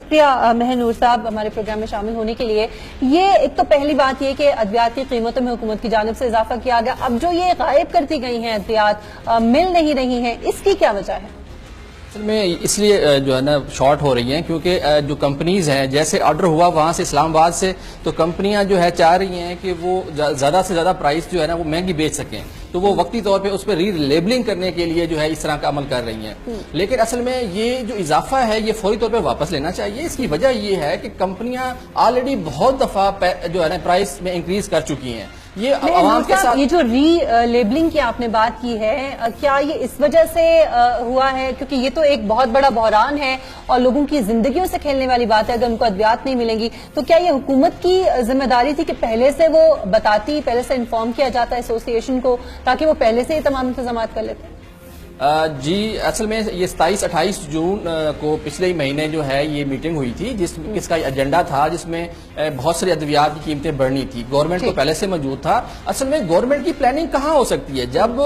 شکریہ مہر نور صاحب ہمارے پروگرام میں شامل ہونے کے لیے. یہ ایک تو پہلی بات یہ کہ ادویات کی قیمتوں میں حکومت کی جانب سے اضافہ کیا گیا, اب جو یہ غائب کرتی گئی ہیں ادویات مل نہیں رہی ہیں, اس کی کیا وجہ ہے؟ میں اس لیے جو ہے نا شارٹ ہو رہی ہیں کیونکہ جو کمپنیز ہیں جیسے آرڈر ہوا وہاں سے اسلام آباد سے, تو کمپنیاں جو ہے چاہ رہی ہیں کہ وہ زیادہ سے زیادہ پرائس جو ہے نا وہ مہنگی بیچ سکیں, تو وہ وقتی طور پہ اس پہ ری لیبلنگ کرنے کے لیے جو ہے اس طرح کا عمل کر رہی ہیں. لیکن اصل میں یہ جو اضافہ ہے یہ فوری طور پہ واپس لینا چاہیے. اس کی وجہ یہ ہے کہ کمپنیاں آلریڈی بہت دفعہ جو ہے نا پرائس میں انکریز کر چکی ہیں. یہ عوام کے ساتھ یہ جو ری لیبلنگ کی آپ نے بات کی ہے, کیا یہ اس وجہ سے ہوا ہے کیونکہ یہ تو ایک بہت بڑا بحران ہے اور لوگوں کی زندگیوں سے کھیلنے والی بات ہے, اگر ان کو ادویات نہیں ملیں گی تو کیا یہ حکومت کی ذمہ داری تھی کہ پہلے سے وہ بتاتی, پہلے سے انفارم کیا جاتا ہے ایسوسی ایشن کو تاکہ وہ پہلے سے ہی تمام انتظامات کر لیتے؟ جی اصل میں یہ 27-28 جون کو پچھلے ہی مہینے جو ہے یہ میٹنگ ہوئی تھی جس کا ایجنڈا تھا, جس میں بہت ساری ادویات کی قیمتیں بڑھنی تھی. گورنمنٹ کو پہلے سے موجود تھا. اصل میں گورنمنٹ کی پلاننگ کہاں ہو سکتی ہے جب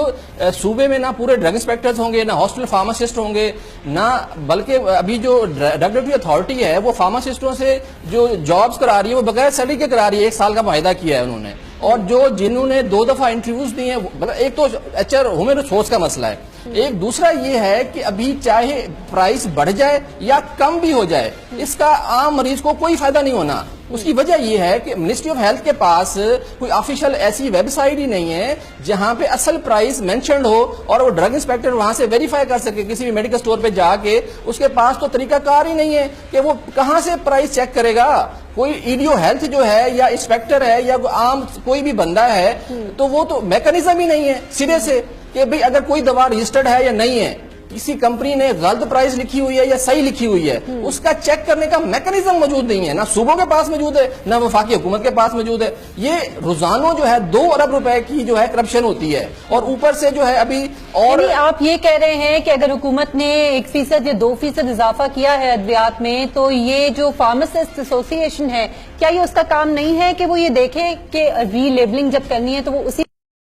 صوبے میں نہ پورے ڈرگ انسپیکٹرز ہوں گے, نہ ہاسپٹل فارماسسٹ ہوں گے, نہ بلکہ ابھی جو ریگولیٹری اتھارٹی ہے وہ فارماسسٹوں سے جو جابز کرا رہی ہے وہ بغیر سیلری کے کرا رہی ہے. 1 سال کا معاہدہ کیا ہے انہوں نے, اور جنہوں نے 2 دفعہ انٹرویوز دی ہیں, ایک تو ایچ آر ہیومن ریسورس کا مسئلہ ہے, ایک دوسرا یہ ہے کہ ابھی چاہے پرائس بڑھ جائے یا کم بھی ہو جائے اس کا عام مریض کو کوئی فائدہ نہیں ہونا. اس کی وجہ یہ ہے کہ منسٹری آف ہیلتھ کے پاس کوئی آفیشیل ایسی ویب سائٹ ہی نہیں ہے جہاں پہ اصل پرائس مینشنڈ ہو اور وہ ڈرگ انسپیکٹر وہاں سے ویریفائی کر سکے. کسی بھی میڈیکل سٹور پہ جا کے اس کے پاس تو طریقہ کار ہی نہیں ہے کہ وہ کہاں سے پرائس چیک کرے گا. کوئی ایڈیو ہیلتھ جو ہے یا انسپیکٹر ہے یا عام کوئی بھی بندہ ہے تو وہ تو میکانزم ہی نہیں ہے سرے سے کہ بھئی اگر کوئی دوا رجسٹرڈ ہے یا نہیں ہے, کسی کمپنی نے غلط پرائس لکھی ہوئی ہے یا صحیح لکھی ہوئی ہے, اس کا چیک کرنے کا میکانزم موجود نہیں ہے, نہ صوبوں کے پاس موجود ہے نہ وفاقی حکومت کے پاس موجود ہے. یہ روزانہ جو ہے 2 ارب روپے کی جو ہے کرپشن ہوتی ہے, اور اوپر سے جو ہے ابھی اور آپ یہ کہہ رہے ہیں کہ اگر حکومت نے 1% یا 2% اضافہ کیا ہے ادویات میں تو یہ جو فارماسسٹ ایسوسی ایشن ہے کیا یہ اس کا کام نہیں ہے کہ وہ یہ دیکھے کہ ری لیبلنگ جب کرنی ہے تو وہ اسی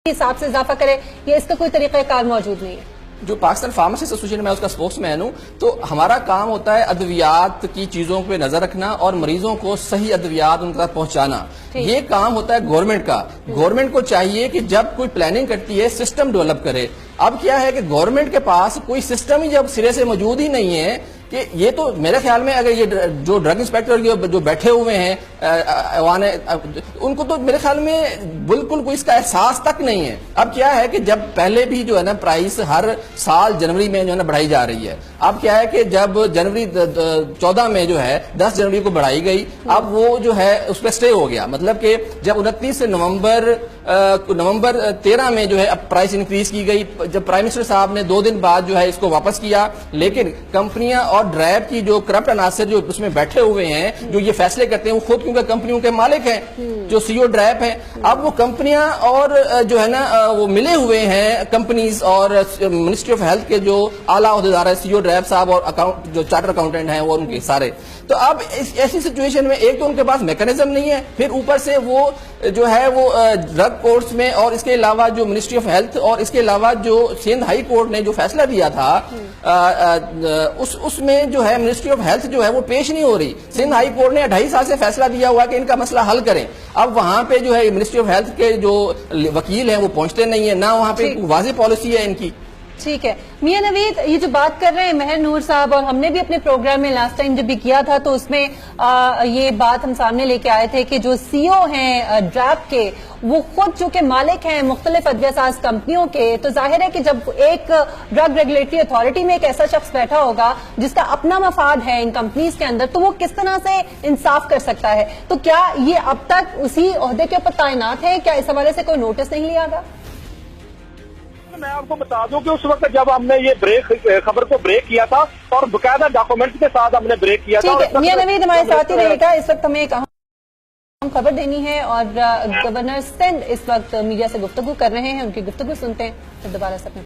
حساب سے اضافہ کرے, یا اس کا کوئی طریقہ کار موجود نہیں ہے؟ جو پاکستان فارماسسٹ ایسوسی ایشن میں اس کا اسپوکس مین ہوں, تو ہمارا کام ہوتا ہے ادویات کی چیزوں پہ نظر رکھنا اور مریضوں کو صحیح ادویات ان تک پہنچانا. یہ کام ہوتا ہے گورنمنٹ کا. گورنمنٹ کو چاہیے کہ جب کوئی پلاننگ کرتی ہے سسٹم ڈیولپ کرے. اب کیا ہے کہ گورنمنٹ کے پاس کوئی سسٹم ہی جب سرے سے موجود ہی نہیں ہے کہ یہ تو میرے خیال میں اگر یہ جو ڈرگ انسپیکٹر جو بیٹھے ہوئے ہیں ان کو تو میرے خیال میں بالکل کوئی اس کا احساس تک نہیں ہے. اب کیا ہے کہ جب پہلے بھی جو ہے نا پرائس ہر سال جنوری میں جو ہے نا بڑھائی جا رہی ہے, اب کیا ہے کہ جب جنوری 14 میں جو ہے 10 جنوری کو بڑھائی گئی, اب وہ جو ہے اس پہ سٹے ہو گیا. مطلب کہ جب 29 نومبر 13 میں جو ہے اب پرائس انکریز کی گئی, جب پرائم منسٹر صاحب نے 2 دن بعد جو ہے اس کو واپس کیا, لیکن کمپنیاں اور ڈرائیو کی جو کرپٹ عناصر جو اس میں بیٹھے ہوئے ہیں جو یہ فیصلے کرتے ہیں وہ خود کیونکہ کمپنیوں کے مالک ہیں جو سی او ڈرائیو ہیں. اب وہ کمپنیاں اور جو ہے نا وہ ملے ہوئے ہیں کمپنیز اور منسٹری آف ہیلتھ کے جو اعلیٰ عہدیدار ہیں سی او ڈرائیو صاحب اور جو چارٹر اکاؤنٹنٹ ہیں وہ ان کے سارے. تو اب ایسی سچویشن میں ایک تو ان کے پاس میکانزم نہیں ہے, پھر اوپر سے وہ جو ہے وہ ڈرگ کورٹس میں, اور اس کے علاوہ جو منسٹری آف ہیلتھ اور اس کے علاوہ جو سندھ ہائی کورٹ نے جو فیصلہ دیا تھا اس میں جو ہے منسٹری آف ہیلتھ جو ہے وہ پیش نہیں ہو رہی. سندھ ہائی کورٹ نے 2.5 سال سے فیصلہ دیا ہوا کہ ان کا مسئلہ حل کریں. اب وہاں پہ جو ہے منسٹری آف ہیلتھ کے جو وکیل ہیں وہ پہنچتے نہیں ہیں, نہ وہاں پہ واضح پالیسی ہے ان کی. ٹھیک ہے میاں نوید, یہ جو بات کر رہے ہیں مہر نور صاحب, اور ہم نے بھی اپنے پروگرام میں لاسٹ ٹائم جب بھی کیا تھا تو اس میں یہ بات ہم سامنے لے کے آئے تھے کہ جو سی او ہیں ڈرائیو کے وہ خود چونکہ مالک ہیں مختلف ادویہ ساز کمپنیوں کے, تو ظاہر ہے کہ جب ایک ڈرگ ریگولیٹری اتھارٹی میں ایک ایسا شخص بیٹھا ہوگا جس کا اپنا مفاد ہے ان کمپنیز کے اندر, تو وہ کس طرح سے انصاف کر سکتا ہے؟ تو کیا یہ اب تک اسی عہدے کے اوپر تعینات ہے؟ کیا اس حوالے سے کوئی نوٹس نہیں لیا گا؟ میں آپ کو بتا دوں کہ اس وقت جب ہم نے یہ خبر کو بریک کیا تھا اور باقاعدہ ڈاکومنٹس کے ساتھ ہم نے بریک کیا تھا. میاں نوید ہمارے ساتھ ہی رہے گا. اس وقت ہمیں ایک اہم خبر دینی ہے اور گورنر سندھ اس وقت میڈیا سے گفتگو کر رہے ہیں, ان کی گفتگو سنتے ہیں پھر دوبارہ سے